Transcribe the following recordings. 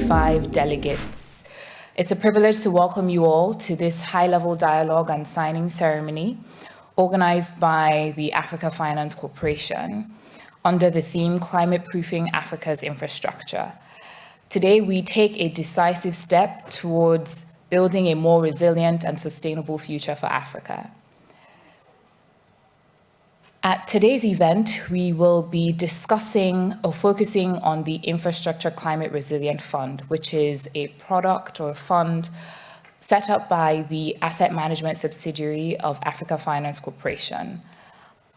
25 delegates. It's a privilege to welcome you all to this high-level dialogue and signing ceremony organized by the Africa Finance Corporation under the theme Climate Proofing Africa's Infrastructure. Today, we take a decisive step towards building a more resilient and sustainable future for Africa. At today's event, we will be discussing or focusing on the Infrastructure Climate Resilient Fund, which is a product or a fund set up by the asset management subsidiary of Africa Finance Corporation.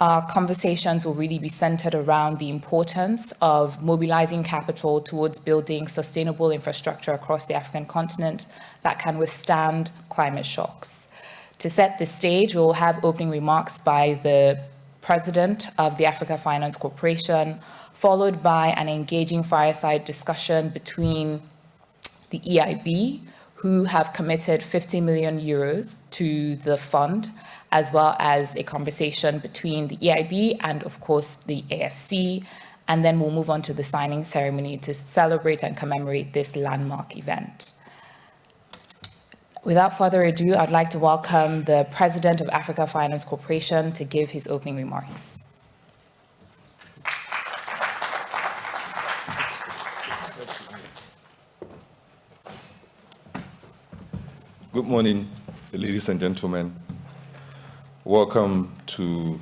Our conversations will really be centered around the importance of mobilizing capital towards building sustainable infrastructure across the African continent that can withstand climate shocks. To set the stage, we'll have opening remarks by the President of the Africa Finance Corporation, followed by an engaging fireside discussion between the EIB, who have committed 50 million euros to the fund, as well as a conversation between the EIB and, of course, the AFC. And then we'll move on to the signing ceremony to celebrate and commemorate this landmark event. Without further ado, I'd like to welcome the President of Africa Finance Corporation to give his opening remarks. Good morning, ladies and gentlemen. Welcome to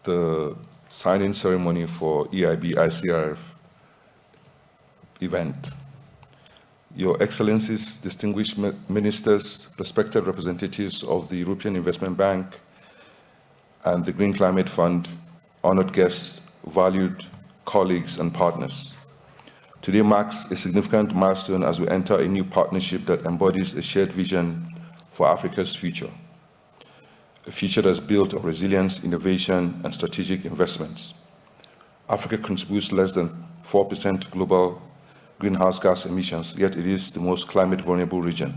the signing ceremony for EIB ICRF event. Your Excellencies, distinguished ministers, respected representatives of the European Investment Bank and the Green Climate Fund, honored guests, valued colleagues and partners. Today marks a significant milestone as we enter a new partnership that embodies a shared vision for Africa's future. A future that's built on resilience, innovation, and strategic investments. Africa contributes less than 4% to global greenhouse gas emissions, yet it is the most climate vulnerable region.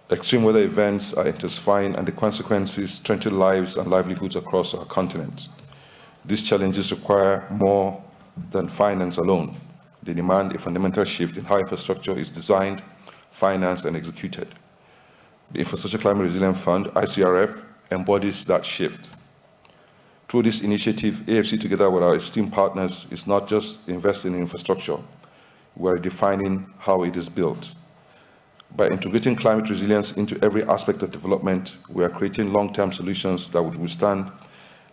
Extreme weather events are intensifying and the consequences threaten lives and livelihoods across our continent. These challenges require more than finance alone. They demand a fundamental shift in how infrastructure is designed, financed, and executed. The Infrastructure Climate Resilient Fund, ICRF, embodies that shift. Through this initiative, AFC, together with our esteemed partners, is not just investing in infrastructure, we're defining how it is built. By integrating climate resilience into every aspect of development, we are creating long-term solutions that would withstand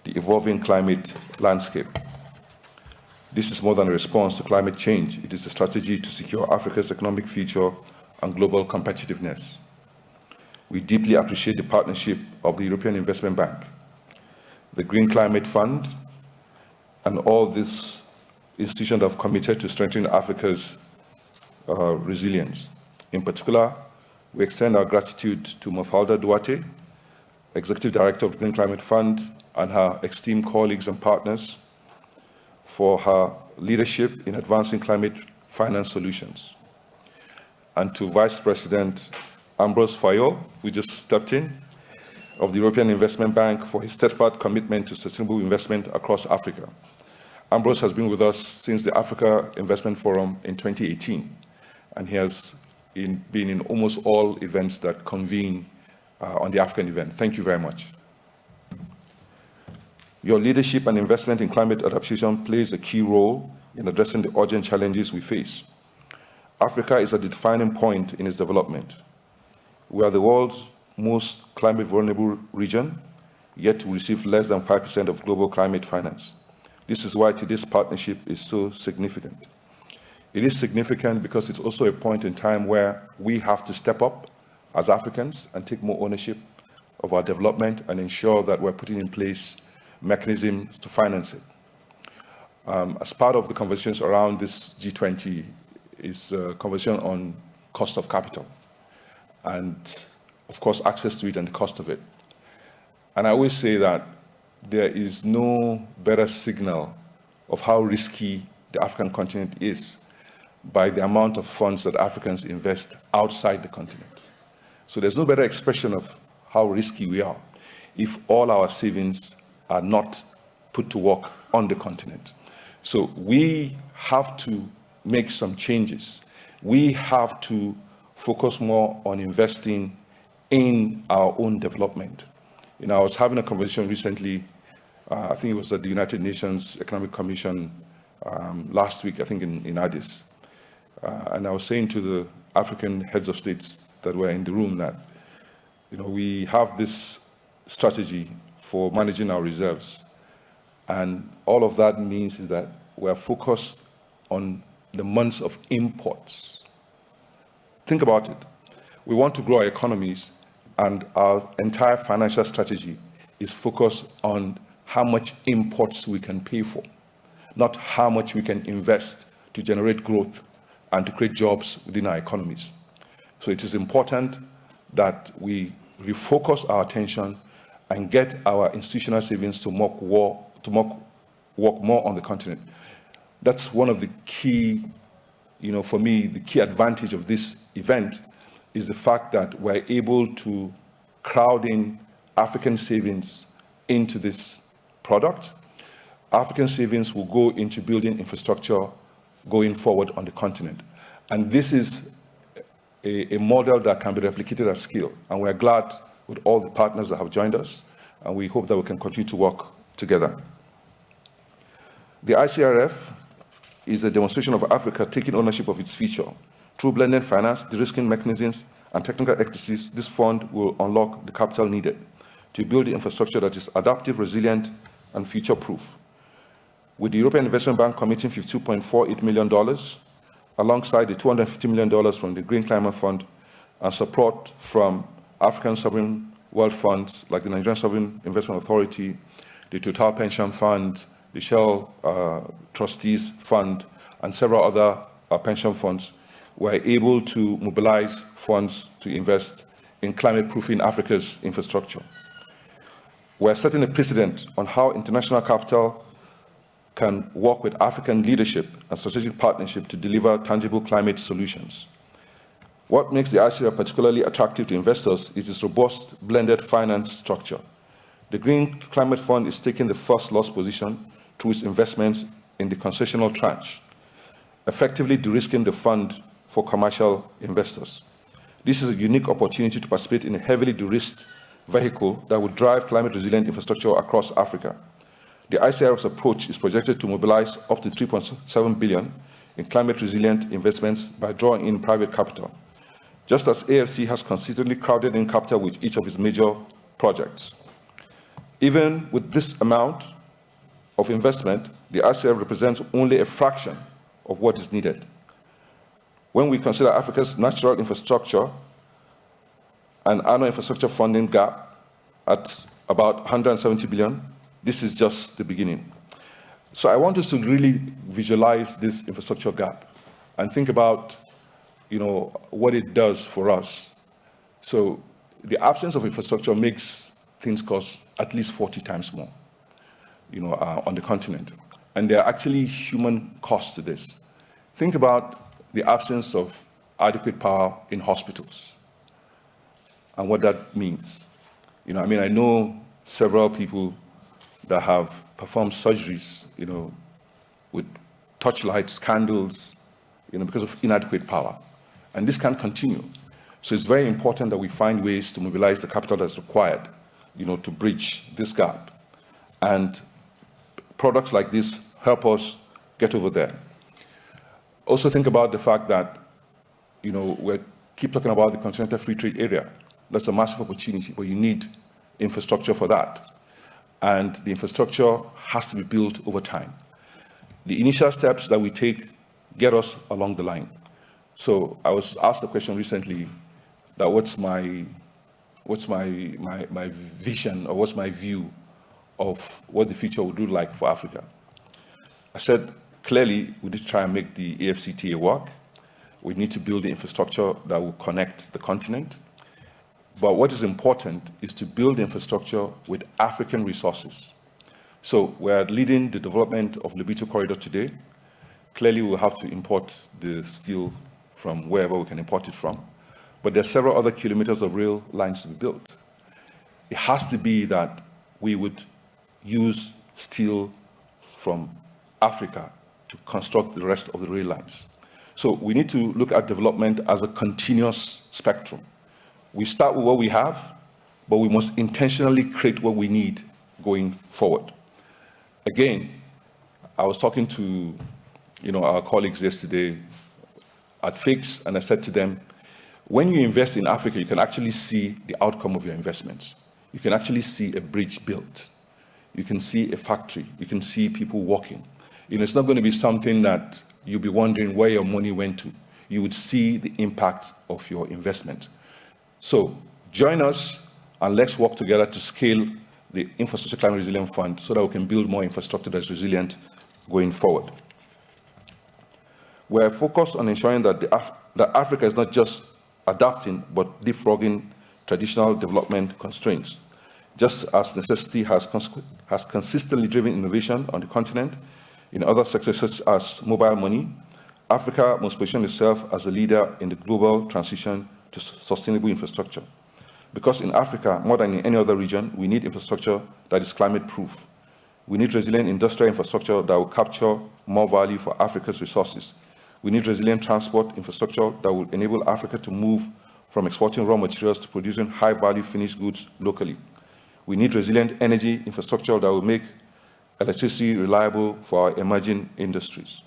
the evolving climate landscape. This is more than a response to climate change. It is a strategy to secure Africa's economic future and global competitiveness. We deeply appreciate the partnership of the European Investment Bank, the Green Climate Fund, and all these institutions have committed to strengthening Africa's resilience. In particular, we extend our gratitude to Mafalda Duarte, Executive Director of the Green Climate Fund, and her esteemed colleagues and partners for her leadership in advancing climate finance solutions. And to Vice President Ambrose Fayol, who just stepped in, of the European Investment Bank for his steadfast commitment to sustainable investment across Africa. Ambrose has been with us since the Africa Investment Forum in 2018, and he has been in almost all events that convene on the African event. Thank you very much. Your leadership and investment in climate adaptation plays a key role in addressing the urgent challenges we face. Africa is at the defining point in its development. We are the world's most climate vulnerable region, yet we receive less than 5% of global climate finance. This is why today's partnership is so significant. It is significant because it's also a point in time where we have to step up as Africans and take more ownership of our development and ensure that we're putting in place mechanisms to finance it. As part of the conversations around this G20 is a conversation on cost of capital and, of course, access to it and the cost of it. And I always say that there is no better signal of how risky the African continent is by the amount of funds that Africans invest outside the continent. So there's no better expression of how risky we are if all our savings are not put to work on the continent. So we have to make some changes. we have to focus more on investing in our own development. I was having a conversation recently, I think it was at the United Nations Economic Commission last week, I think in Addis. And I was saying to the African heads of states that were in the room that, we have this strategy for managing our reserves. And all of that means is that we're focused on the months of imports. Think about it. We want to grow our economies, and our entire financial strategy is focused on how much imports we can pay for, not how much we can invest to generate growth and to create jobs within our economies. So it is important that we refocus our attention and get our institutional savings to work more on the continent. That's one of the key, for me, the key advantage of this event is the fact that we're able to crowd in African savings into this product. African savings will go into building infrastructure going forward on the continent. And this is a model that can be replicated at scale. And we're glad with all the partners that have joined us, and we hope that we can continue to work together. The ICRF is a demonstration of Africa taking ownership of its future. Through blended finance, de-risking mechanisms, and technical expertise, this fund will unlock the capital needed to build the infrastructure that is adaptive, resilient, and future-proof. With the European Investment Bank committing $52.48 million, alongside the $250 million from the Green Climate Fund and support from African sovereign wealth funds like the Nigerian Sovereign Investment Authority, the Total Pension Fund, the Shell Trustees Fund, and several other pension funds, were able to mobilize funds to invest in climate-proofing Africa's infrastructure. We're setting a precedent on how international capital can work with African leadership and strategic partnership to deliver tangible climate solutions. What makes the ICRF particularly attractive to investors is its robust blended finance structure. The Green Climate Fund is taking the first loss position through its investments in the concessional tranche, effectively de-risking the fund for commercial investors. This is a unique opportunity to participate in a heavily de-risked vehicle that will drive climate-resilient infrastructure across Africa. The ICRF's approach is projected to mobilize up to $3.7 billion in climate-resilient investments by drawing in private capital, just as AFC has consistently crowded in capital with each of its major projects. Even with this amount of investment, the ICRF represents only a fraction of what is needed. When we consider Africa's natural infrastructure and annual infrastructure funding gap at about $170 billion, this is just the beginning. So I want us to really visualize this infrastructure gap and think about, what it does for us. So the absence of infrastructure makes things cost at least 40 times more, on the continent. And there are actually human costs to this. Think about the absence of adequate power in hospitals and what that means. I know several people that have performed surgeries, with torchlights, candles, because of inadequate power. And this can't continue. So it's very important that we find ways to mobilize the capital that's required, to bridge this gap. And products like this help us get over there. Also think about the fact that, we keep talking about the Continental Free Trade Area. That's a massive opportunity, but you need infrastructure for that. And the infrastructure has to be built over time. The initial steps that we take get us along the line. So I was asked a question recently that what's my vision, or what's my view of what the future would look like for Africa. I said, clearly, we need to try and make the AFCTA work. We need to build the infrastructure that will connect the continent. But what is important is to build infrastructure with African resources. So we're leading the development of Lobito Corridor today. Clearly, we'll have to import the steel from wherever we can import it from. But there are several other kilometers of rail lines to be built. It has to be that we would use steel from Africa to construct the rest of the rail lines. So we need to look at development as a continuous spectrum. We start with what we have, but we must intentionally create what we need going forward. Again, I was talking to our colleagues yesterday at FIX, and I said to them, when you invest in Africa, you can actually see the outcome of your investments. You can actually see a bridge built. You can see a factory. You can see people walking. It's not going to be something that you'll be wondering where your money went to. You would see the impact of your investment. So join us and let's work together to scale the Infrastructure Climate Resilience Fund so that we can build more infrastructure that's resilient going forward. We're focused on ensuring that, that Africa is not just adapting, but leapfrogging traditional development constraints. Just as necessity has consistently driven innovation on the continent, in other sectors such as mobile money, Africa must position itself as a leader in the global transition to sustainable infrastructure. Because in Africa, more than in any other region, we need infrastructure that is climate-proof. We need resilient industrial infrastructure that will capture more value for Africa's resources. We need resilient transport infrastructure that will enable Africa to move from exporting raw materials to producing high-value finished goods locally. We need resilient energy infrastructure that will make electricity reliable for our emerging industries.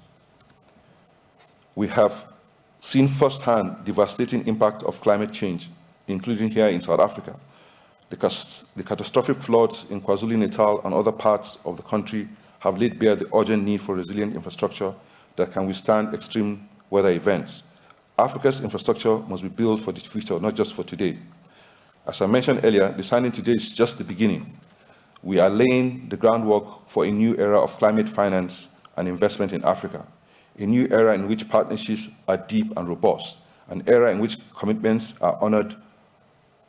We have seen firsthand devastating impact of climate change, including here in South Africa. The catastrophic floods in KwaZulu-Natal and other parts of the country have laid bare the urgent need for resilient infrastructure that can withstand extreme weather events. Africa's infrastructure must be built for the future, not just for today. As I mentioned earlier, the signing today is just the beginning. We are laying the groundwork for a new era of climate finance and investment in Africa, a new era in which partnerships are deep and robust, an era in which commitments are honored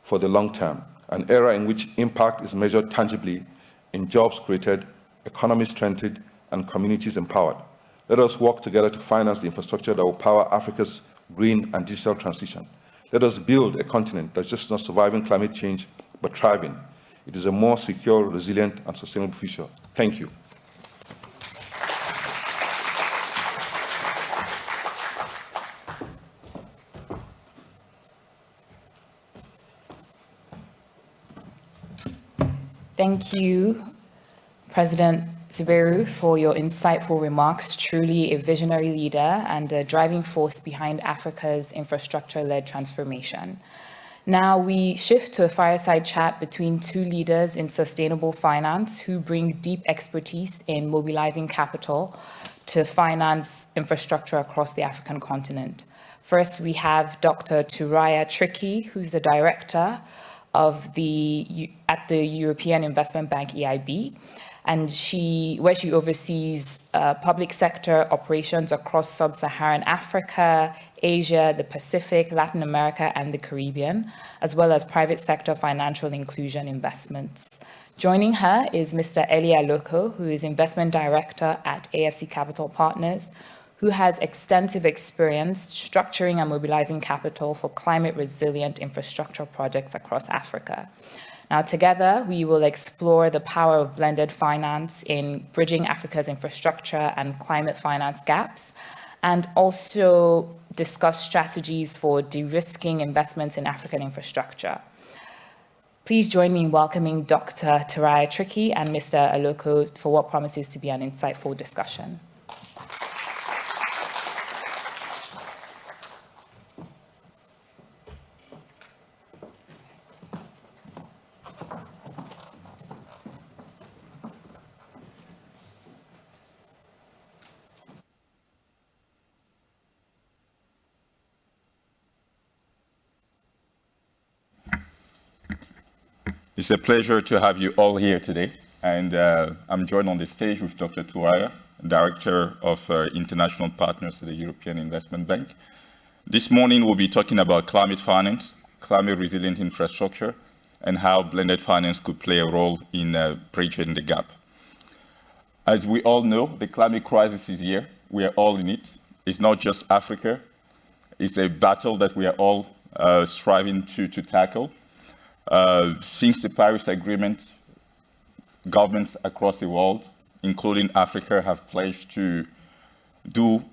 for the long term, an era in which impact is measured tangibly in jobs created, economies strengthened, and communities empowered. Let us work together to finance the infrastructure that will power Africa's green and digital transition. Let us build a continent that's just not surviving climate change, but thriving. It is a more secure, resilient, and sustainable future. Thank you. Thank you, President Zubairu, for your insightful remarks. Truly a visionary leader and a driving force behind Africa's infrastructure-led transformation. Now we shift to a fireside chat between two leaders in sustainable finance who bring deep expertise in mobilizing capital to finance infrastructure across the African continent. First, we have Dr. Turaya Tricky, who's the director at the European Investment Bank, EIB, and where she oversees public sector operations across sub-Saharan Africa, Asia, the Pacific, Latin America, and the Caribbean, as well as private sector financial inclusion investments. Joining her is Mr. Elia Loko, who is investment director at AFC Capital Partners, who has extensive experience structuring and mobilizing capital for climate-resilient infrastructure projects across Africa. Now, together, we will explore the power of blended finance in bridging Africa's infrastructure and climate finance gaps, and also discuss strategies for de-risking investments in African infrastructure. Please join me in welcoming Dr. Turaya Tricky and Mr. Aloko for what promises to be an insightful discussion. It's a pleasure to have you all here today. And I'm joined on the stage with Dr. Turaya, Director of International Partners at the European Investment Bank. This morning, we'll be talking about climate finance, climate resilient infrastructure, and how blended finance could play a role in bridging the gap. As we all know, the climate crisis is here. We are all in it. It's not just Africa. It's a battle that we are all striving to tackle. Since the Paris Agreement, governments across the world, including Africa, have pledged to do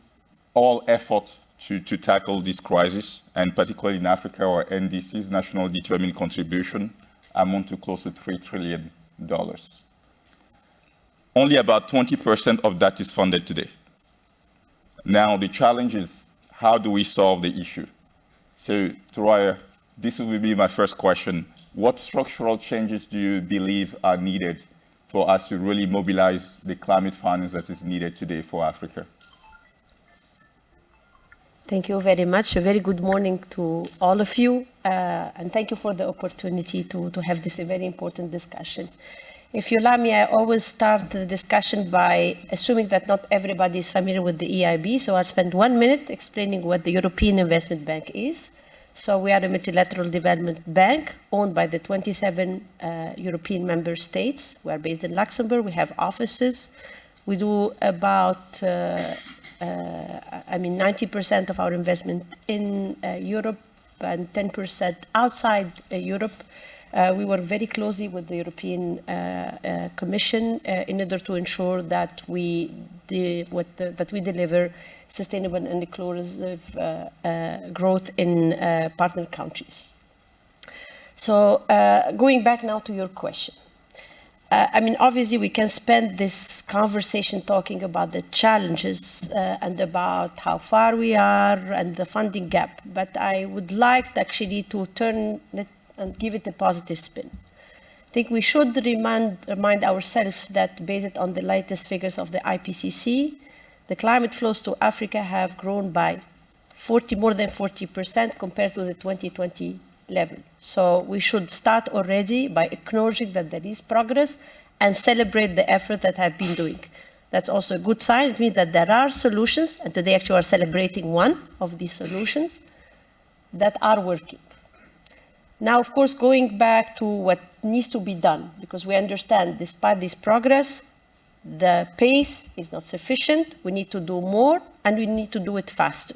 all effort to tackle this crisis, and particularly in Africa, our NDCs, National Determined Contribution, amount to close to $3 trillion. Only about 20% of that is funded today. Now, the challenge is, how do we solve the issue? So, Turaya, this will be my first question. What structural changes do you believe are needed for us to really mobilize the climate finance that is needed today for Africa? Thank you very much. A very good morning to all of you, and thank you for the opportunity to have this very important discussion. If you allow me, I always start the discussion by assuming that not everybody is familiar with the EIB, so I'll spend 1 minute explaining what the European Investment Bank is. So we are a multilateral development bank owned by the 27 European member states. We are based in Luxembourg. We have offices. We do about 90% of our investment in Europe and 10% outside Europe. We work very closely with the European Commission in order to ensure that we deliver sustainable and inclusive growth in partner countries. So going back now to your question. Obviously, we can spend this conversation talking about the challenges and about how far we are and the funding gap, but I would like actually to turn it and give it a positive spin. I think we should remind ourselves that based on the latest figures of the IPCC, the climate flows to Africa have grown by more than 40% compared to the 2020 level. So we should start already by acknowledging that there is progress and celebrate the effort that I've been doing. That's also a good sign. It means that there are solutions, and today actually we're celebrating one of these solutions that are working. Now, of course, going back to what needs to be done, because we understand despite this progress, the pace is not sufficient. We need to do more, and we need to do it faster.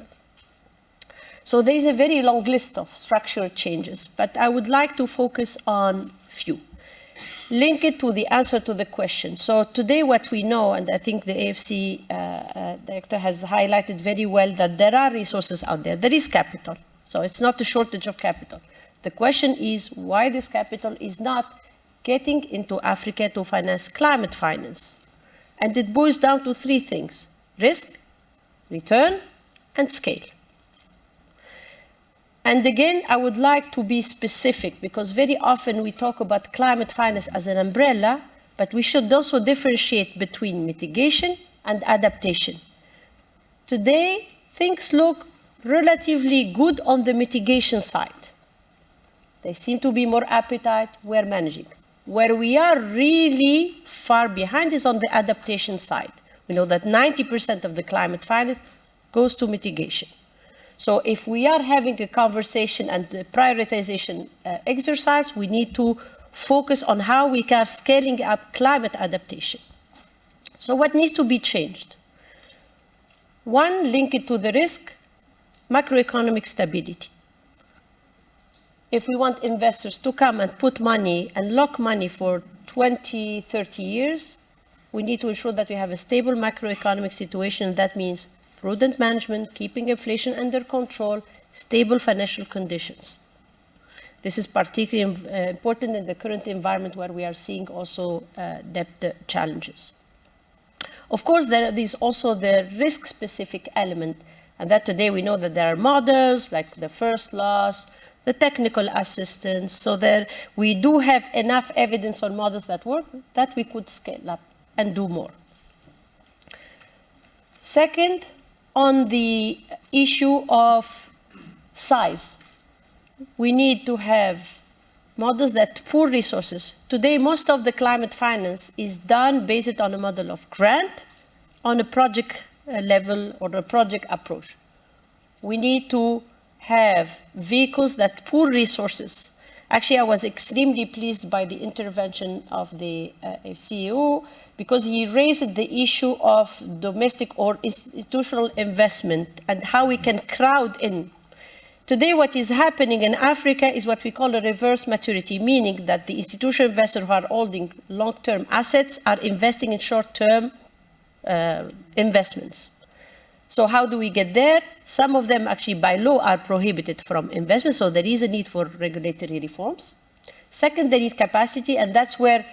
So there is a very long list of structural changes, but I would like to focus on few. Link it to the answer to the question. So today what we know, and I think the AFC director has highlighted very well, that there are resources out there. There is capital. So it's not a shortage of capital. The question is why this capital is not getting into Africa to finance climate finance. And it boils down to three things: risk, return, and scale. And again, I would like to be specific, because very often we talk about climate finance as an umbrella, but we should also differentiate between mitigation and adaptation. Today, things look relatively good on the mitigation side. There seem to be more appetite. We're managing. Where we are really far behind is on the adaptation side. We know that 90% of the climate finance goes to mitigation. So if we are having a conversation and a prioritization exercise, we need to focus on how we are scaling up climate adaptation. So what needs to be changed? One, link it to the risk, macroeconomic stability. If we want investors to come and put money and lock money for 20, 30 years, we need to ensure that we have a stable macroeconomic situation. That means prudent management, keeping inflation under control, stable financial conditions. This is particularly important in the current environment where we are seeing also debt challenges. Of course, there is also the risk-specific element, and that today we know that there are models like the first loss, the technical assistance, so that we do have enough evidence on models that work that we could scale up and do more. Second, on the issue of size, we need to have models that pool resources. Today, most of the climate finance is done based on a model of grant on a project level or a project approach. We need to have vehicles that pool resources. Actually, I was extremely pleased by the intervention of the CEO, because he raised the issue of domestic or institutional investment and how we can crowd in. Today, what is happening in Africa is what we call a reverse maturity, meaning that the institutional investors who are holding long-term assets are investing in short-term investments. So how do we get there? Some of them actually by law are prohibited from investment, so there is a need for regulatory reforms. Second, they need capacity, and that's where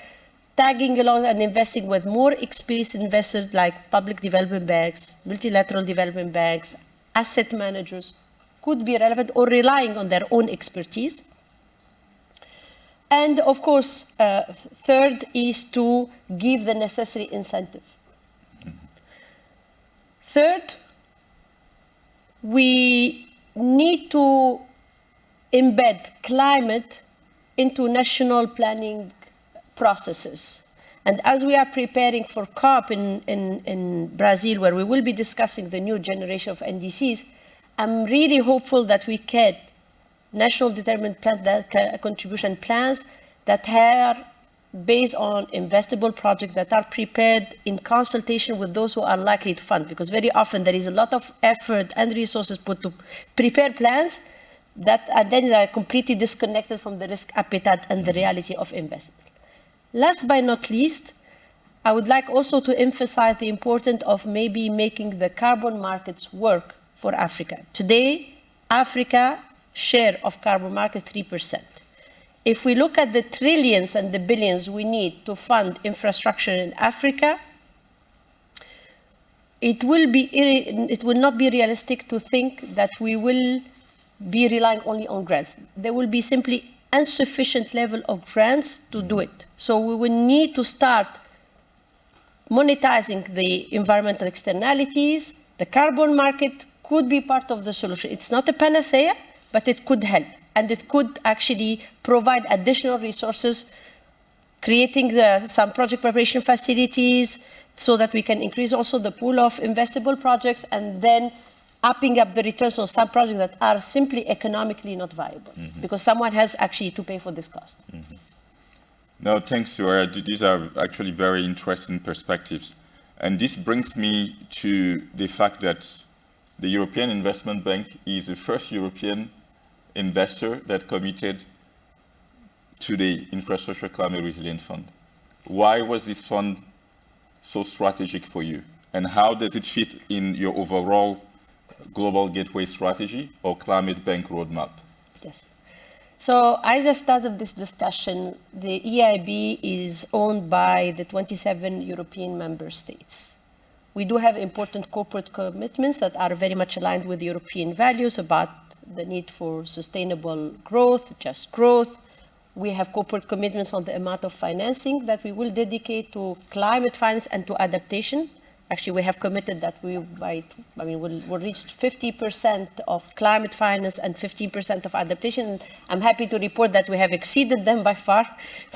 tagging along and investing with more experienced investors like public development banks, multilateral development banks, asset managers could be relevant, or relying on their own expertise. And of course, third is to give the necessary incentive. Third, we need to embed climate into national planning processes. And as we are preparing for COP in Brazil, where we will be discussing the new generation of NDCs, I'm really hopeful that we get national determined contribution plans that are based on investable projects that are prepared in consultation with those who are likely to fund, because very often there is a lot of effort and resources put to prepare plans that and then they are completely disconnected from the risk appetite and the reality of investment. Last but not least, I would like also to emphasize the importance of maybe making the carbon markets work for Africa. Today, Africa share of carbon market 3%. If we look at the trillions and the billions we need to fund infrastructure in Africa, it will not be realistic to think that we will be relying only on grants. There will be simply insufficient level of grants to do it. So we will need to start monetizing the environmental externalities. The carbon market could be part of the solution. It's not a panacea, but it could help. And it could actually provide additional resources, creating some project preparation facilities so that we can increase also the pool of investable projects, and then upping up the returns on some projects that are simply economically not viable, because someone has actually to pay for this cost. No, thanks, Suraya. These are actually very interesting perspectives. And this brings me to the fact that the European Investment Bank is the first European investor that committed to the Infrastructure Climate Resilient Fund. Why was this fund so strategic for you? And how does it fit in your overall global gateway strategy or climate bank roadmap? Yes. So as I started this discussion, the EIB is owned by the 27 European member states. We do have important corporate commitments that are very much aligned with European values about the need for sustainable growth, just growth. We have corporate commitments on the amount of financing that we will dedicate to climate finance and to adaptation. Actually, we have committed that we'll reach 50% of climate finance and 15% of adaptation. I'm happy to report that we have exceeded them by far,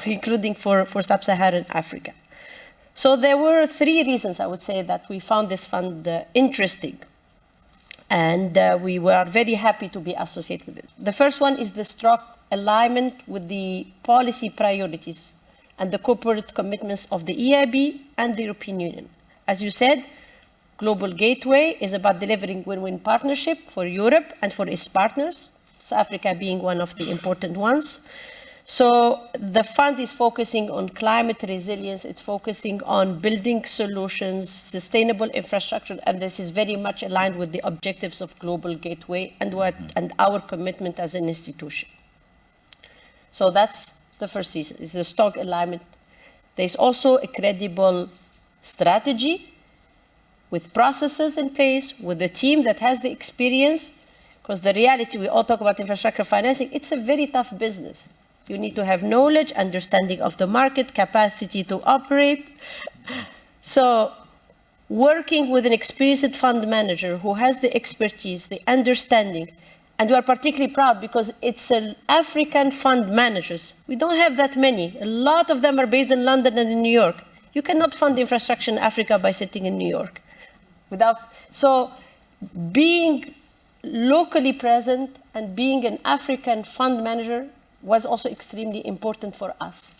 including for sub-Saharan Africa. So there were three reasons, I would say, that we found this fund interesting. And we were very happy to be associated with it. The first one is the strong alignment with the policy priorities and the corporate commitments of the EIB and the European Union. As you said, Global Gateway is about delivering win-win partnership for Europe and for its partners, South Africa being one of the important ones. So the fund is focusing on climate resilience, it's focusing on building solutions, sustainable infrastructure, and this is very much aligned with the objectives of Global Gateway and our commitment as an institution. So that's the first reason, is the strong alignment. There's also a credible strategy with processes in place, with a team that has the experience, because the reality, we all talk about infrastructure financing, it's a very tough business. You need to have knowledge, understanding of the market, capacity to operate. So working with an experienced fund manager who has the expertise, the understanding, and we are particularly proud because it's an African fund managers. We don't have that many. A lot of them are based in London and in New York. You cannot fund infrastructure in Africa by sitting in New York. So being locally present and being an African fund manager was also extremely important for us.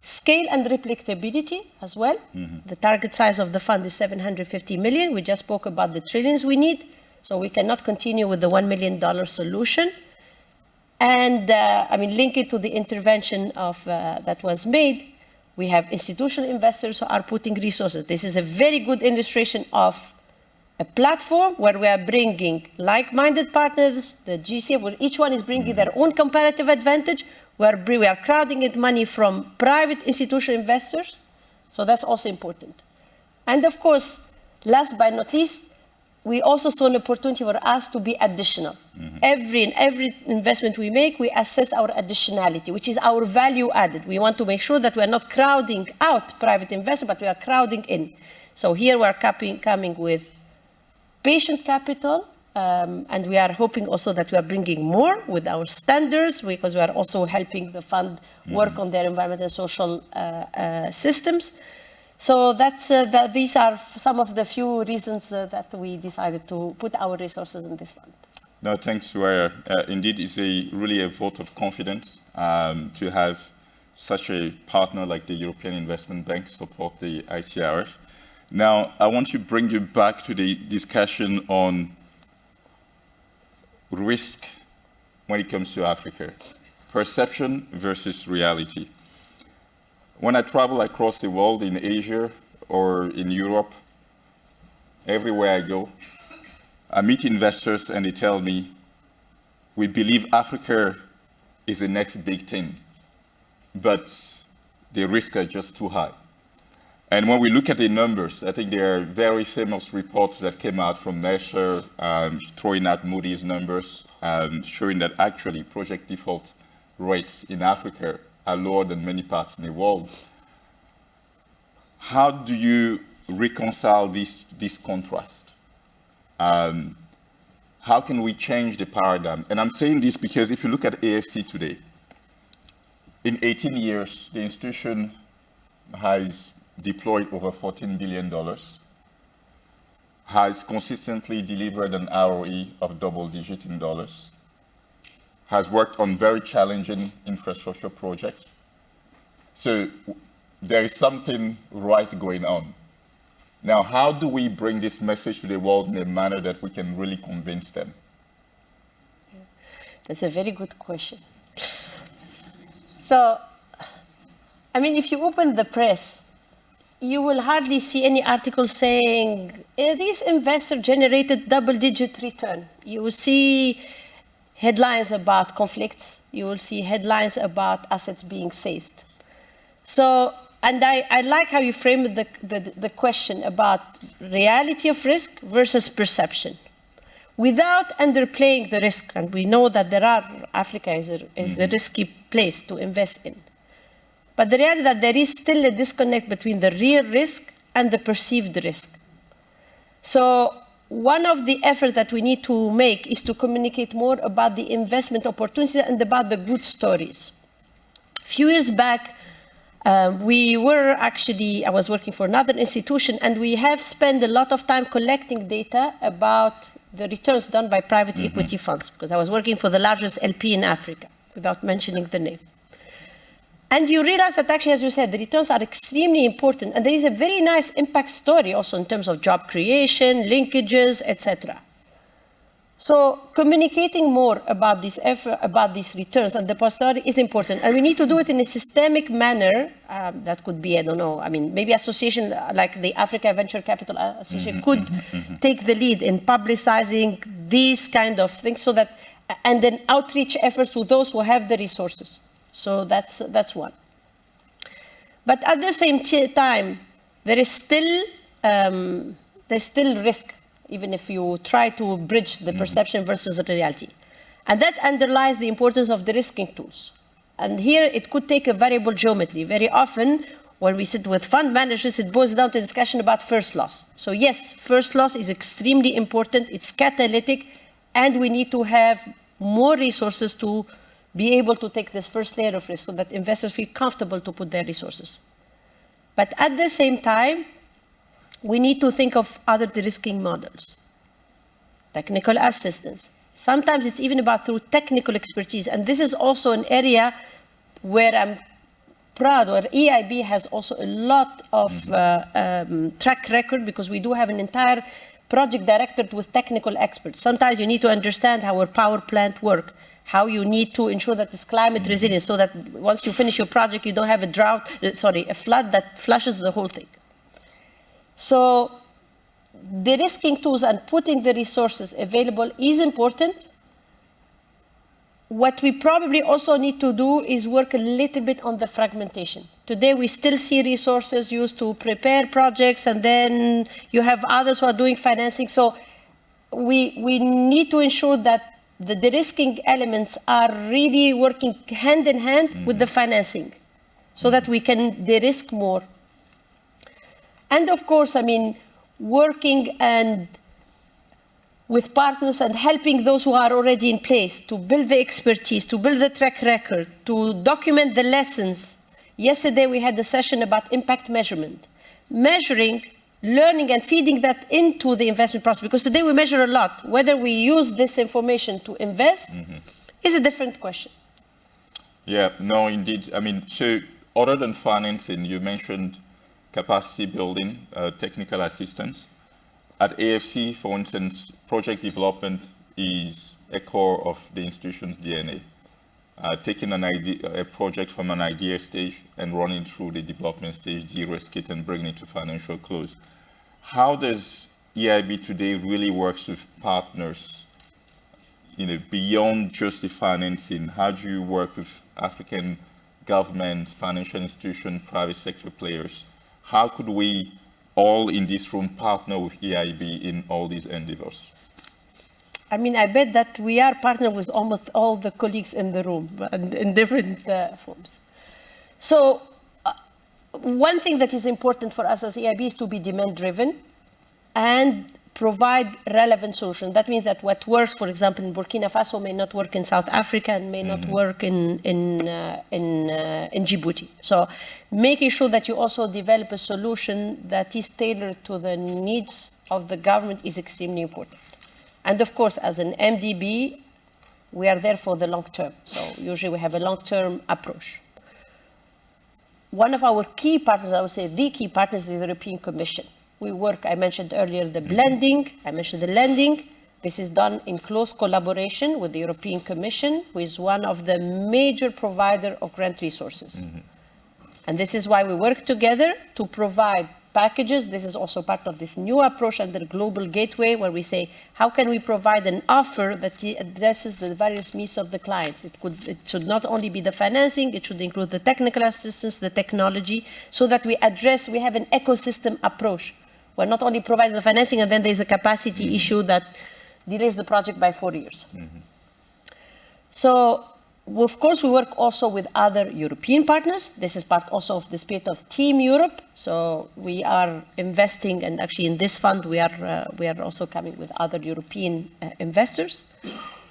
Scale and replicability as well. The target size of the fund is 750 million. We just spoke about the trillions we need, so we cannot continue with the $1 million solution. And link it to the intervention of that was made. We have institutional investors who are putting resources. This is a very good illustration of a platform where we are bringing like-minded partners, the GCF, where each one is bringing their own comparative advantage, where we are crowding in money from private institutional investors. So that's also important. And of course, last but not least, we also saw an opportunity for us to be additional. In every investment we make, we assess our additionality, which is our value added. We want to make sure that we are not crowding out private investment, but we are crowding in. So here we are coming with patient capital, and we are hoping also that we are bringing more with our standards, because we are also helping the fund work on their environmental and social systems. So these are some of the few reasons that we decided to put our resources in this fund. No, thanks, Suraya. Indeed, it's really a vote of confidence to have such a partner like the European Investment Bank support the ICRF. Now, I want to bring you back to the discussion on risk when it comes to Africa. Perception versus reality. When I travel across the world in Asia or in Europe, everywhere I go, I meet investors and they tell me, we believe Africa is the next big thing, but the risks are just too high. And when we look at the numbers, I think there are very famous reports that came out from Mercer, throwing out Moody's numbers, showing that actually project default rates in Africa are lower than many parts in the world. How do you reconcile this contrast? How can we change the paradigm? And I'm saying this because if you look at AFC today, in 18 years, the institution has deployed over $14 billion, has consistently delivered an ROE of double-digit in dollars, has worked on very challenging infrastructure projects. So there is something right going on. Now, how do we bring this message to the world in a manner that we can really convince them? That's a very good question. So, I mean, if you open the press, you will hardly see any article saying, this investor generated double-digit return. You will see headlines about conflicts. You will see headlines about assets being seized. So, and I like how you framed the question about reality of risk versus perception, without underplaying the risk. And we know that Africa is a risky place to invest in. But the reality is that there is still a disconnect between the real risk and the perceived risk. So one of the efforts that we need to make is to communicate more about the investment opportunities and about the good stories. A few years back, I was working for another institution, and we have spent a lot of time collecting data about the returns done by private equity funds, because I was working for the largest LP in Africa, without mentioning the name. And you realize that actually, as you said, the returns are extremely important. And there is a very nice impact story also in terms of job creation, linkages, etc. So communicating more about this effort, about these returns and the posterity is important. And we need to do it in a systemic manner. That could be, I don't know, I mean, maybe association like the Africa Venture Capital Association could take the lead in publicizing these kind of things, so that, and then outreach efforts to those who have the resources. So that's one. But at the same time, there's still risk, even if you try to bridge the perception versus the reality. And that underlies the importance of the risking tools. And here it could take a variable geometry. Very often, when we sit with fund managers, it boils down to a discussion about first loss. So yes, first loss is extremely important. It's catalytic, and we need to have more resources to be able to take this first layer of risk so that investors feel comfortable to put their resources. But at the same time, we need to think of other de-risking models, technical assistance. Sometimes it's even about through technical expertise. And this is also an area where I'm proud, where EIB has also a lot of track record, because we do have an entire project directorate with technical experts. Sometimes you need to understand how a power plant works, how you need to ensure that it's climate resilient, so that once you finish your project, you don't have a flood that flushes the whole thing. So de-risking tools and putting the resources available is important. What we probably also need to do is work a little bit on the fragmentation. Today, we still see resources used to prepare projects, and then you have others who are doing financing. So we need to ensure that the de-risking elements are really working hand in hand with the financing so that we can de-risk more. And of course, I mean, working and with partners and helping those who are already in place to build the expertise, to build the track record, to document the lessons. Yesterday, we had a session about impact measurement, measuring, learning, and feeding that into the investment process. Because today we measure a lot. Whether we use this information to invest is a different question. Yeah, no, indeed. I mean, so other than financing, you mentioned capacity building, technical assistance. At AFC, for instance, project development is a core of the institution's DNA. Taking a project from an idea stage and running through the development stage, de-risk it and bring it to financial close. How does EIB today really works with partners, beyond just the financing? How do you work with African governments, financial institutions, private sector players? How could we all in this room partner with EIB in all these endeavors? I mean, I bet that we are partnered with almost all the colleagues in the room in different forms. So one thing that is important for us as EIB is to be demand-driven and provide relevant solutions. That means that what works, for example, in Burkina Faso may not work in South Africa and may not work in Djibouti. So making sure that you also develop a solution that is tailored to the needs of the government is extremely important. And of course, as an MDB, we are there for the long term. So usually we have a long-term approach. One of our key partners, I would say the key partners, is the European Commission. We work, I mentioned earlier, the blending, I mentioned the lending. This is done in close collaboration with the European Commission, who is one of the major provider of grant resources. And this is why we work together to provide packages. This is also part of this new approach under Global Gateway, where we say, how can we provide an offer that addresses the various needs of the client? It should not only be the financing, it should include the technical assistance, the technology, so that we have an ecosystem approach. We're not only providing the financing and then there's a capacity issue that delays the project by 4 years. So, of course, we work also with other European partners. This is part also of the spirit of Team Europe. So we are investing, and actually in this fund, we are also coming with other European investors.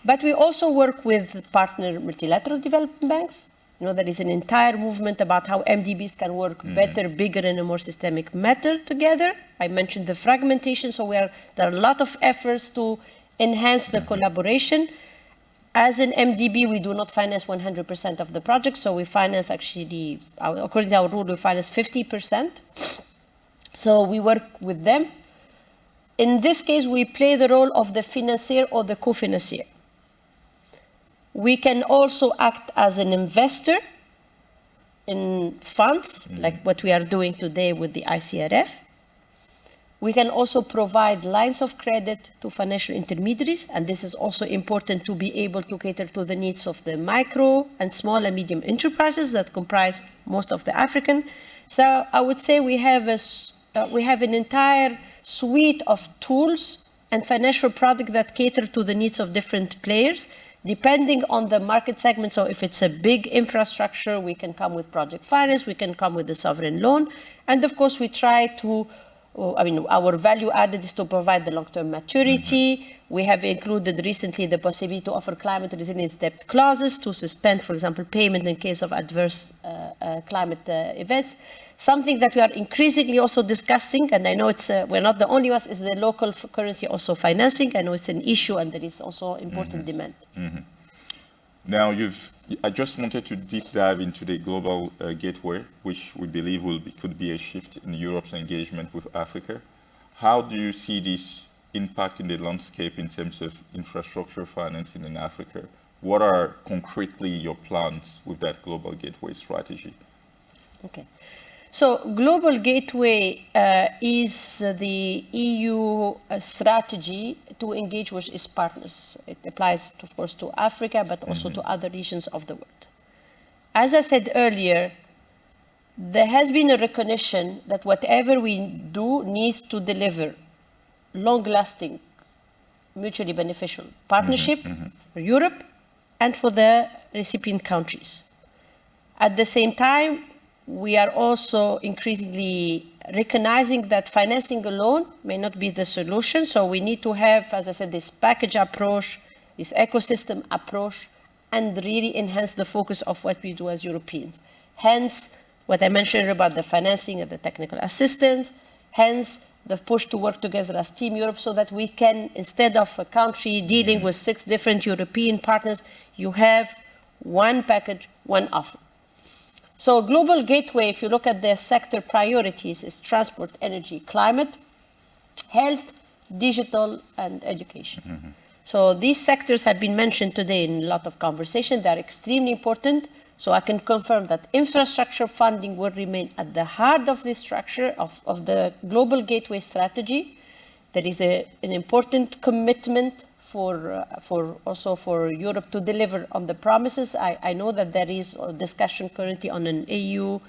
But we also work with partner multilateral development banks. There is an entire movement about how MDBs can work better, bigger, in a more systemic manner together. I mentioned the fragmentation, so there are a lot of efforts to enhance the collaboration. As an MDB, we do not finance 100% of the project, so we finance actually, according to our rule, we finance 50%. So we work with them. In this case, we play the role of the financier or the co-financier. We can also act as an investor in funds, like what we are doing today with the ICRF. We can also provide lines of credit to financial intermediaries, and this is also important to be able to cater to the needs of the micro and small and medium enterprises that comprise most of the African. So I would say we have an entire suite of tools and financial products that cater to the needs of different players, depending on the market segment. So if it's a big infrastructure, we can come with project finance, we can come with the sovereign loan. And of course, we try to, our value added is to provide the long-term maturity. We have included recently the possibility to offer climate resilience debt clauses to suspend, for example, payment in case of adverse climate events. Something that we are increasingly also discussing, and I know we're not the only ones, is the local currency also financing. I know it's an issue and there is also important demand. Now, I just wanted to deep dive into the global gateway, which we believe could be a shift in Europe's engagement with Africa. How do you see this impacting the landscape in terms of infrastructure financing in Africa? What are concretely your plans with that global gateway strategy? Okay. So Global Gateway is the EU strategy to engage with its partners. It applies, of course, to Africa, but also to other regions of the world. As I said earlier, there has been a recognition that whatever we do needs to deliver long-lasting, mutually beneficial partnership for Europe and for the recipient countries. At the same time, we are also increasingly recognizing that financing alone may not be the solution. So we need to have, as I said, this package approach, this ecosystem approach, and really enhance the focus of what we do as Europeans. Hence, what I mentioned about the financing and the technical assistance, hence the push to work together as Team Europe so that we can, instead of a country dealing with 6 different European partners, you have one package, one offer. So Global Gateway, if you look at the sector priorities, is transport, energy, climate, health, digital, and education. So these sectors have been mentioned today in a lot of conversation. They're extremely important. So I can confirm that infrastructure funding will remain at the heart of this structure of the Global Gateway strategy. There is an important commitment also for Europe to deliver on the promises. I know that there is a discussion currently on an EU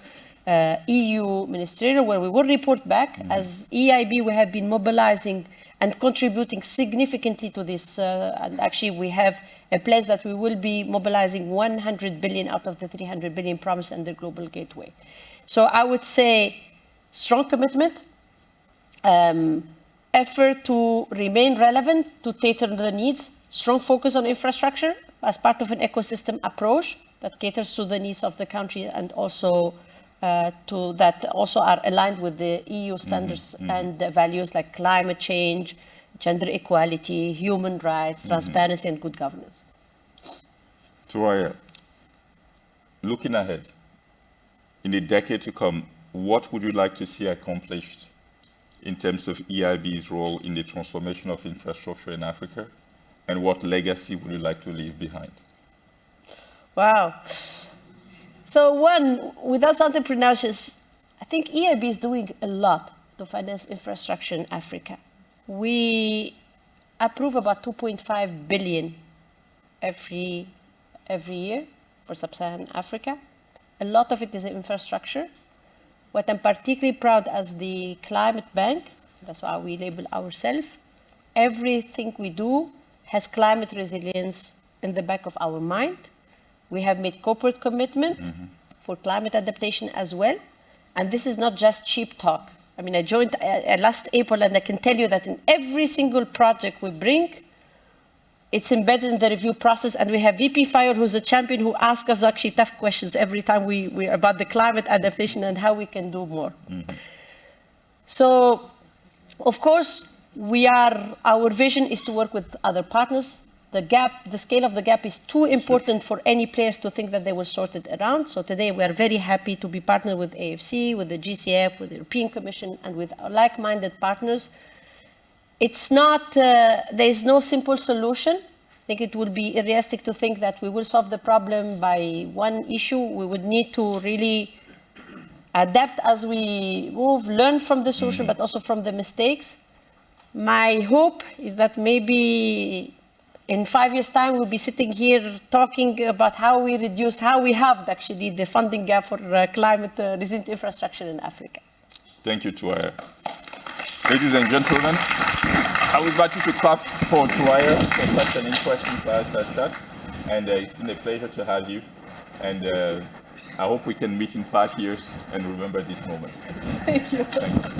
ministerial where we will report back. As EIB, we have been mobilizing and contributing significantly to this. And actually, we have a place that we will be mobilizing 100 billion out of the 300 billion promised under Global Gateway. So I would say strong commitment, effort to remain relevant, to cater to the needs, strong focus on infrastructure as part of an ecosystem approach that caters to the needs of the country and also that also are aligned with the EU standards and the values like climate change, gender equality, human rights, transparency, and good governance. Turaya, looking ahead, in the decade to come, what would you like to see accomplished in terms of EIB's role in the transformation of infrastructure in Africa? And what legacy would you like to leave behind? Wow. So one, without sounding pretentious, I think EIB is doing a lot to finance infrastructure in Africa. We approve about 2.5 billion every year for sub-Saharan Africa. A lot of it is infrastructure. What I'm particularly proud as the climate bank, that's why we label ourselves, everything we do has climate resilience in the back of our mind. We have made corporate commitment for climate adaptation as well. And this is not just cheap talk. I mean, I joined last April, and I can tell you that in every single project we bring, it's embedded in the review process. And we have VP Fire, who's a champion, who asks us actually tough questions every time we about the climate adaptation and how we can do more. So, of course, our vision is to work with other partners. The scale of the gap is too important for any players to think that they will sort it around. So today we are very happy to be partnered with AFC, with the GCF, with the European Commission, and with like-minded partners. It's not, there is no simple solution. I think it would be unrealistic to think that we will solve the problem by one issue. We would need to really adapt as we move, learn from the solution, but also from the mistakes. My hope is that maybe in 5 years' time, we'll be sitting here talking about how we halved actually the funding gap for climate resilient infrastructure in Africa. Thank you, Turaya. Ladies and gentlemen, I would like you to clap for Turaya for such an interesting chat. And it's been a pleasure to have you. And I hope we can meet in 5 years and remember this moment. Thank you. Thank you.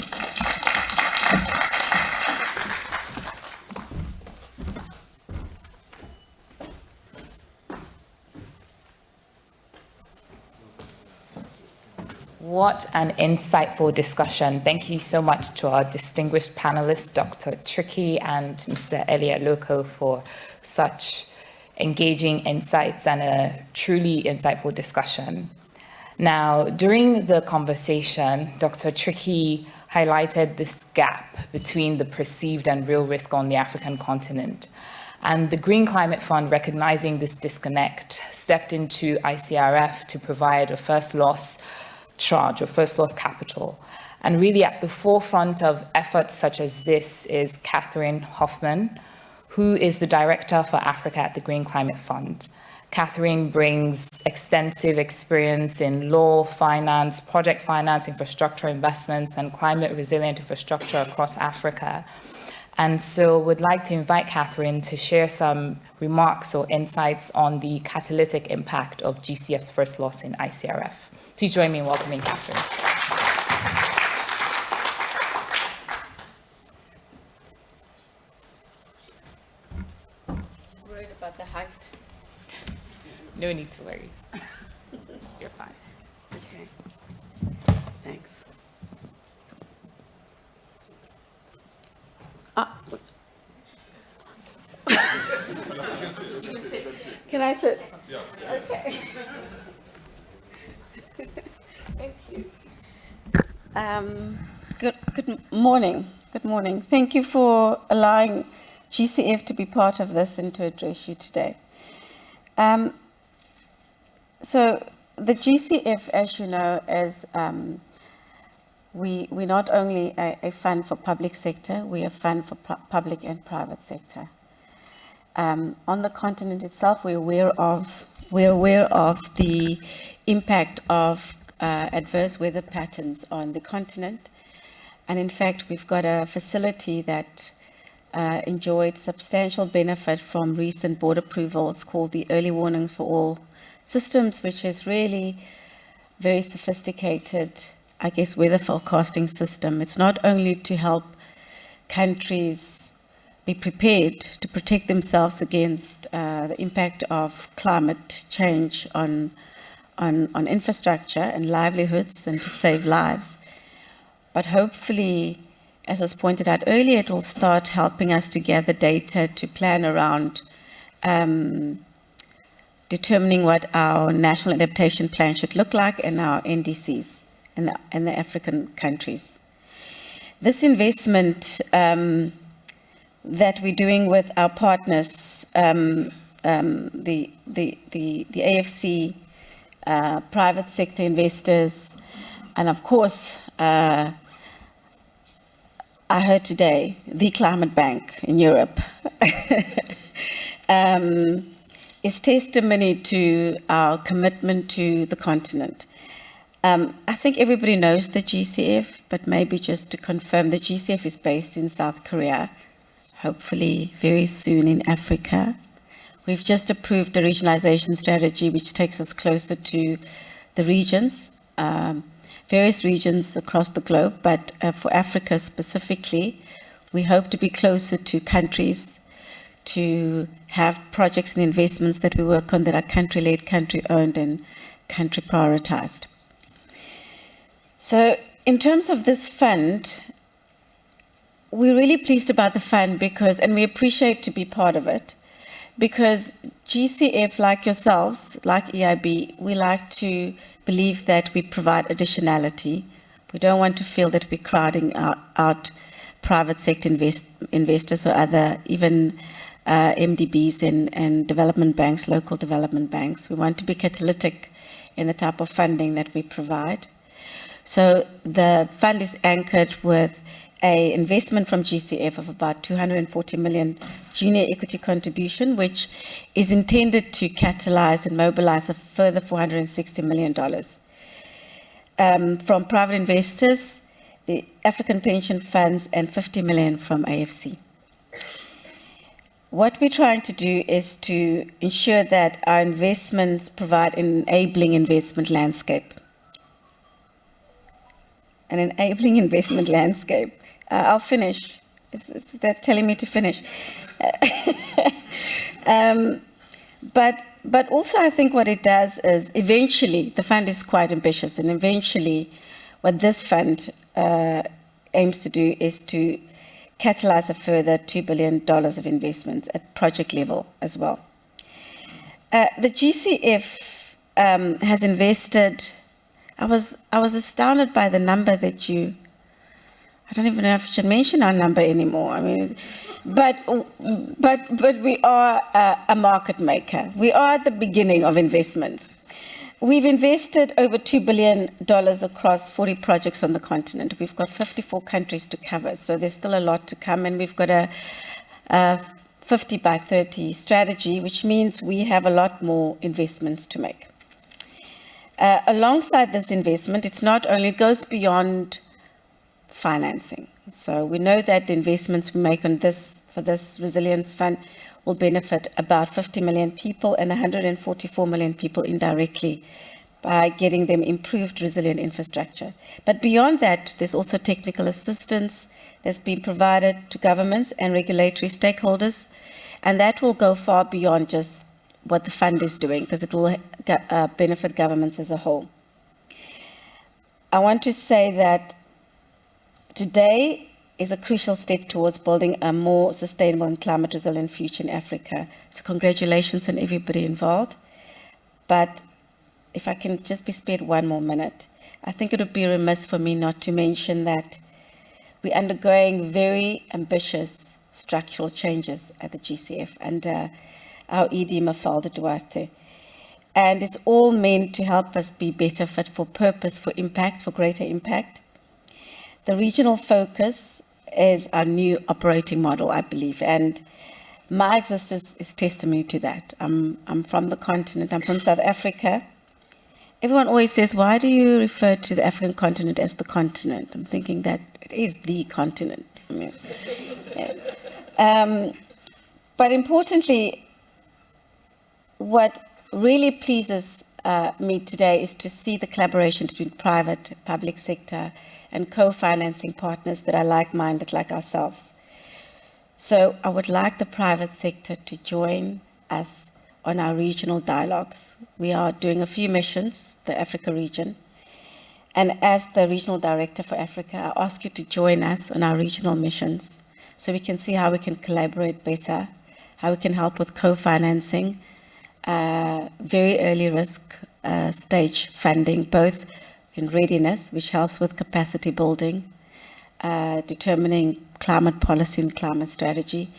What an insightful discussion. Thank you so much to our distinguished panelists, Dr. Tricky and Mr. Elliot Loco, for such engaging insights and a truly insightful discussion. Now, during the conversation, Dr. Tricky highlighted this gap between the perceived and real risk on the African continent. And the Green Climate Fund, recognizing this disconnect, stepped into ICRF to provide a first loss charge or first loss capital. And really at the forefront of efforts such as this is Catherine Hoffman, who is the Director for Africa at the Green Climate Fund. Catherine brings extensive experience in law, finance, project finance, infrastructure investments, and climate resilient infrastructure across Africa. And so would like to invite Catherine to share some remarks or insights on the catalytic impact of GCF's first loss in ICRF. Please join me in welcoming Catherine. Worried about the height. No need to worry. You're fine. Okay. Thanks. Can I sit? Yeah. Okay. Thank you. Good morning. Good morning. Thank you for allowing GCF to be part of this and to address you today. So the GCF, as you know, is we're not only a fund for public sector, we're a fund for public and private sector. On the continent itself, we're aware of the impact of adverse weather patterns on the continent. And in fact, we've got a facility that enjoyed substantial benefit from recent board approvals called the Early Warnings for All Systems, which is really very sophisticated, I guess, weather forecasting system. It's not only to help countries be prepared to protect themselves against the impact of climate change on infrastructure and livelihoods and to save lives, but hopefully, as was pointed out earlier, it will start helping us to gather data to plan around determining what our national adaptation plan should look like and our NDCs in the African countries. This investment that we're doing with our partners, the AFC, private sector investors, and of course, I heard today, the Climate Bank in Europe, is testimony to our commitment to the continent. I think everybody knows the GCF, but maybe just to confirm, the GCF is based in South Korea, hopefully very soon in Africa. We've just approved a regionalization strategy which takes us closer to the regions, various regions across the globe, but for Africa specifically, we hope to be closer to countries, to have projects and investments that we work on that are country-led, country-owned, and country prioritized. So in terms of this fund, we're really pleased about the fund because, and we appreciate to be part of it, because GCF, like yourselves, like EIB, we like to believe that we provide additionality. We don't want to feel that we're crowding out private sector investors or other, even MDBs and development banks, local development banks. We want to be catalytic in the type of funding that we provide. So the fund is anchored with an investment from GCF of about 240 million junior equity contribution, which is intended to catalyze and mobilize a further $460 million. From private investors, the African pension funds, and 50 million from AFC. What we're trying to do is to ensure that our investments provide an enabling investment landscape. An enabling investment landscape. I'll finish. Is that telling me to finish? But also I think what it does is eventually, the fund is quite ambitious, and eventually what this fund aims to do is to catalyze a further $2 billion of investments at project level as well. The GCF has invested, I was astounded by the number that I don't even know if I should mention our number anymore. I mean, but we are a market maker. We are at the beginning of investments. We've invested over $2 billion across 40 projects on the continent. We've got 54 countries to cover, so there's still a lot to come, and we've got a 50 by 30 strategy, which means we have a lot more investments to make. Alongside this investment, it goes beyond financing. So we know that the investments we make on for this resilience fund will benefit about 50 million people and 144 million people indirectly by getting them improved resilient infrastructure. But beyond that, there's also technical assistance that's been provided to governments and regulatory stakeholders, and that will go far beyond just what the fund is doing, because it will benefit governments as a whole. I want to say that today is a crucial step towards building a more sustainable and climate resilient future in Africa. So congratulations on everybody involved. But if I can just be spared one more minute, I think it would be remiss for me not to mention that we're undergoing very ambitious structural changes at the GCF under our ED Mafalda Duarte. And it's all meant to help us be better fit for purpose, for impact, for greater impact. The regional focus is our new operating model, I believe, and my existence is testimony to that. I'm from the continent, I'm from South Africa. Everyone always says, why do you refer to the African continent as the continent? I'm thinking that it is the continent. I mean, yeah. But importantly, what really pleases me today is to see the collaboration between private, public sector, and co-financing partners that are like-minded like ourselves. So I would like the private sector to join us on our regional dialogues. We are doing a few missions, the Africa region, and as the regional director for Africa, I ask you to join us on our regional missions so we can see how we can collaborate better, how we can help with co-financing, very early risk stage funding, both in readiness, which helps with capacity building, determining climate policy and climate strategy,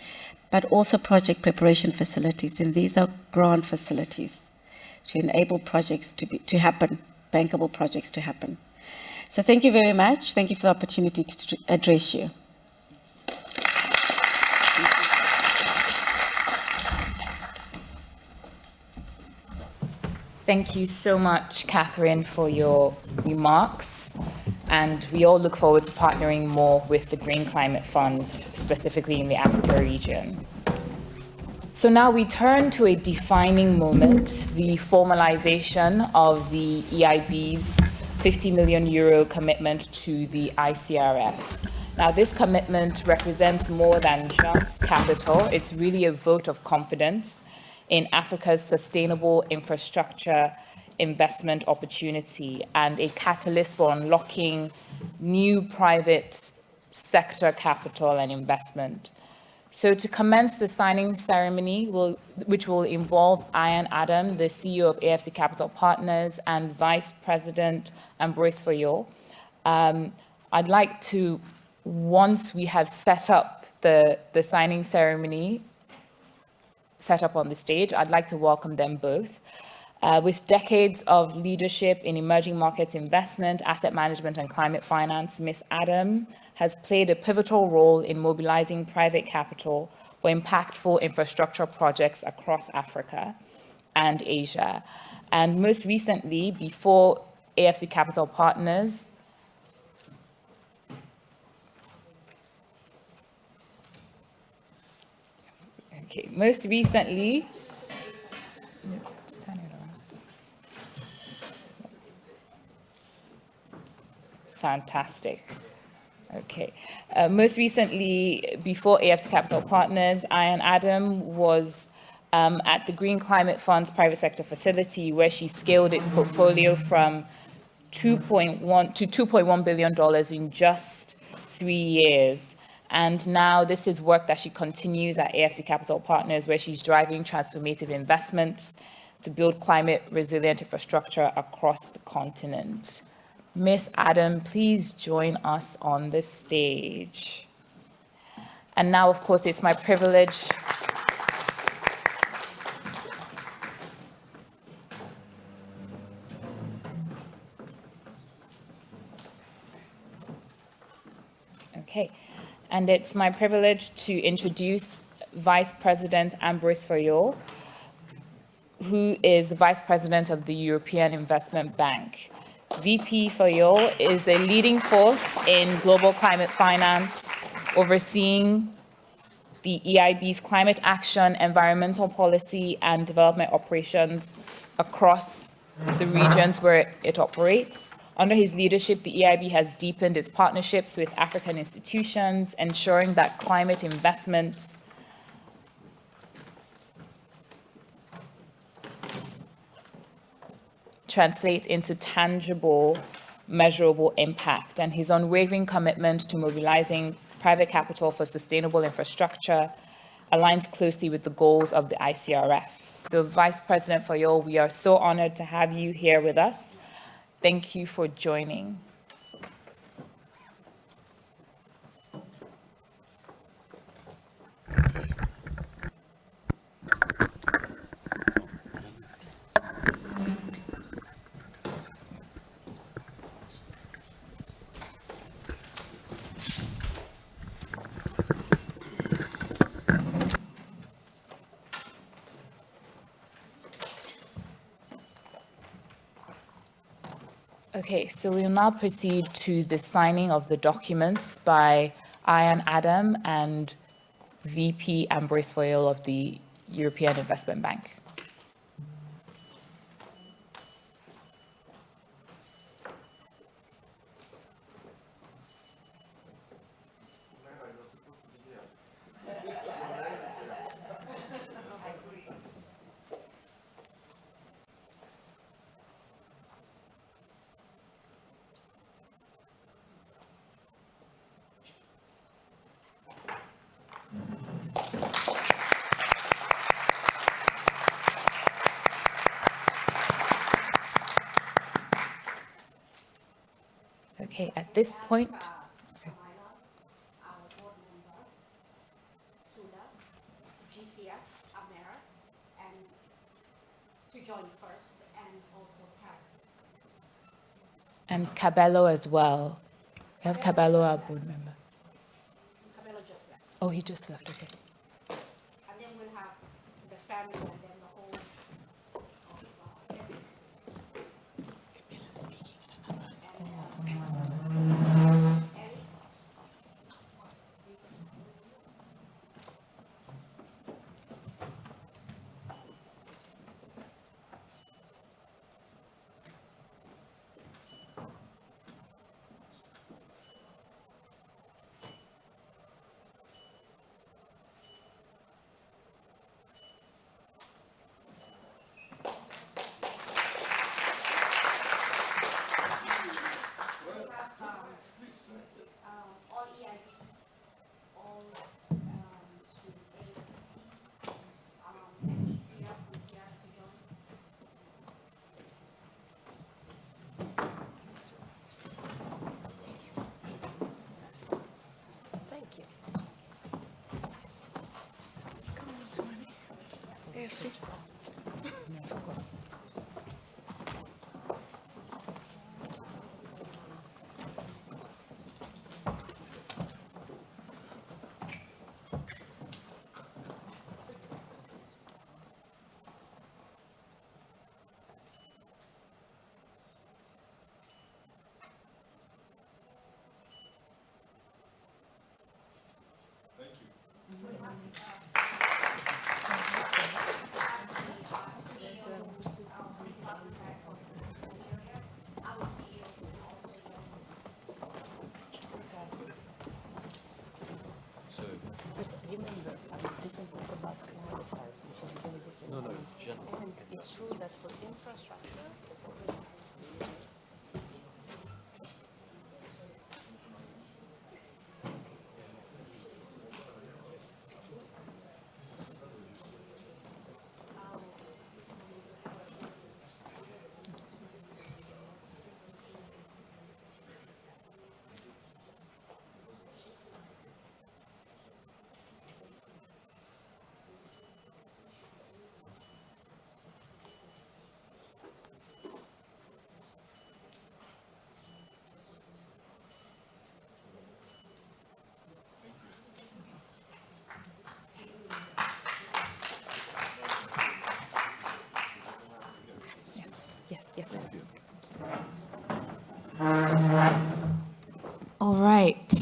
but also project preparation facilities. And these are grant facilities to enable projects to happen, bankable projects to happen. So thank you very much. Thank you for the opportunity to address you. Thank you so much, Catherine, for your remarks. And we all look forward to partnering more with the Green Climate Fund, specifically in the Africa region. So now we turn to a defining moment, the formalization of the EIB's 50 million euro commitment to the ICRF. Now, this commitment represents more than just capital. It's really a vote of confidence in Africa's sustainable infrastructure investment opportunity and a catalyst for unlocking new private sector capital and investment. So to commence the signing ceremony, which will involve Ian Adam, the CEO of AFC Capital Partners, and Vice President Ambroise Foyo, I'd like to, once we have set up the signing ceremony, set up on the stage, I'd like to welcome them both. With decades of leadership in emerging markets investment, asset management, and climate finance, Ms. Adam has played a pivotal role in mobilizing private capital for impactful infrastructure projects across Africa and Asia. And most recently, before AFC Capital Partners, most recently, just turn it around. Fantastic. Okay. Most recently, before AFC Capital Partners, Ian Adam was at the Green Climate Fund's private sector facility, where she scaled its portfolio from $2.1 to $2.1 billion in just 3 years. And now this is work that she continues at AFC Capital Partners, where she's driving transformative investments to build climate resilient infrastructure across the continent. Ms. Adam, please join us on the stage. And now, of course, it's my privilege and it's my privilege to introduce Vice President Ambrose Fayol, who is the Vice President of the European Investment Bank. VP Fayol is a leading force in global climate finance, overseeing the EIB's climate action, environmental policy, and development operations across the regions where it operates. Under his leadership, the EIB has deepened its partnerships with African institutions, ensuring that climate investments translate into tangible, measurable impact. And his unwavering commitment to mobilizing private capital for sustainable infrastructure aligns closely with the goals of the ICRF. So Vice President Fayol, we are so honored to have you here with us. Thank you for joining. Okay, so we'll now proceed to the signing of the documents by Ian Adam and VP Ambrose Fayol of the European Investment Bank. Okay, at this point, GCF, Amera, and to join first, and also Karen. and Cabello as well. We have Cabello, our board member. Camilo just left. Oh, he just left, okay. And then we'll have the family and then the whole. All EIB, all student ACT, and GCF is here to join. Thank you. It's true that for infrastructure, Yes, sir. All right.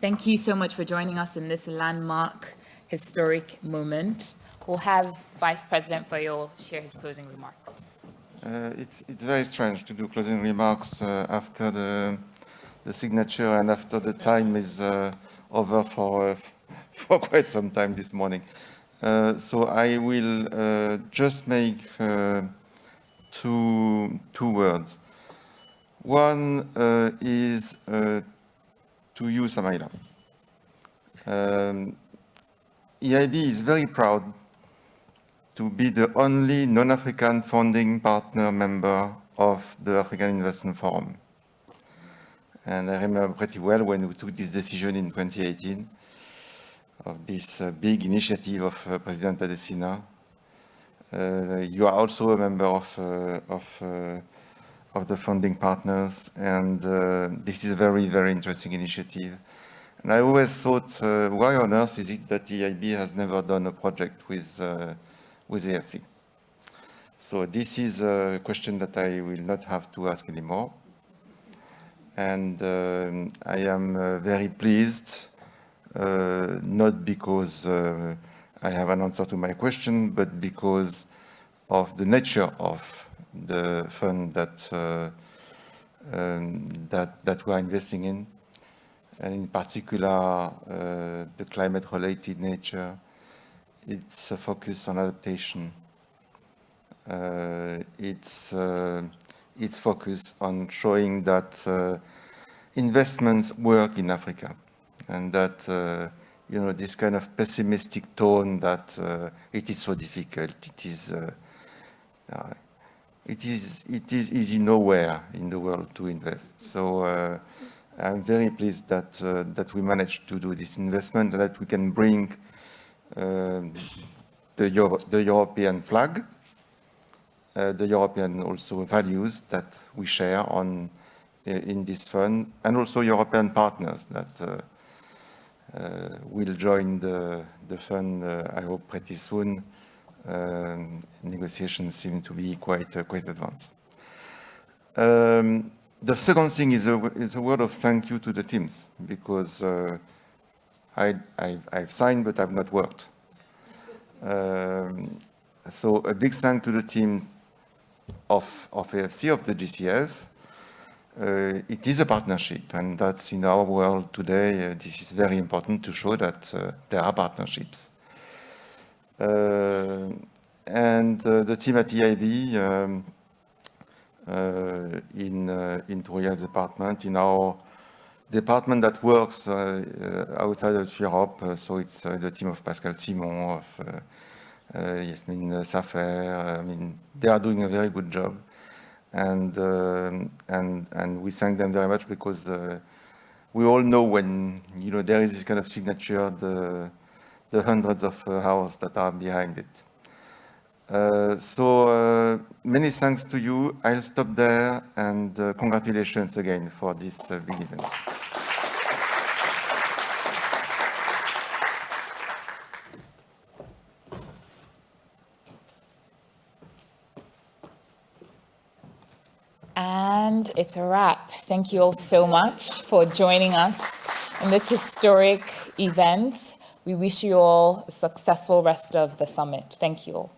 Thank you so much for joining us in this landmark, historic moment. We'll have Vice President Fayo share his closing remarks. It's very strange to do closing remarks after the signature and after the time is over for quite some time this morning. So I will just make two words. One is to you, Samaila. EIB is very proud to be the only non-African founding partner member of the African Investment Forum. And I remember pretty well when we took this decision in 2018 of this big initiative of President Adesina. You are also a member of the founding partners, and this is a very, very interesting initiative. And I always thought, why on earth is it that EIB has never done a project with AFC? So this is a question that I will not have to ask anymore. And I am very pleased, not because I have an answer to my question, but because of the nature of the fund that we are investing in, and in particular the climate-related nature. It's a focus on adaptation. It's focus on showing that investments work in Africa, and that you know, this kind of pessimistic tone that it is so difficult. It is easy nowhere in the world to invest. So I'm very pleased that we managed to do this investment, that we can bring the European flag, the European also values that we share in this fund, and also European partners that will join the fund, I hope, pretty soon. Negotiations seem to be quite advanced. The second thing is a word of thank you to the teams, because I've signed, but I've not worked. So a big thank to the team of AFC, of the GCF. It is a partnership, and that's in our world today. This is very important to show that there are partnerships. And the team at EIB in Touria's department, in our department that works outside of Europe, so it's the team of Pascal Simon, of Yasmine Safer. I mean, they are doing a very good job, and we thank them very much, because we all know when there is this kind of signature, the hundreds of hours that are behind it. So many thanks to you. I'll stop there, and congratulations again for this big event. And it's a wrap. Thank you all so much for joining us in this historic event. We wish you all a successful rest of the summit. Thank you all.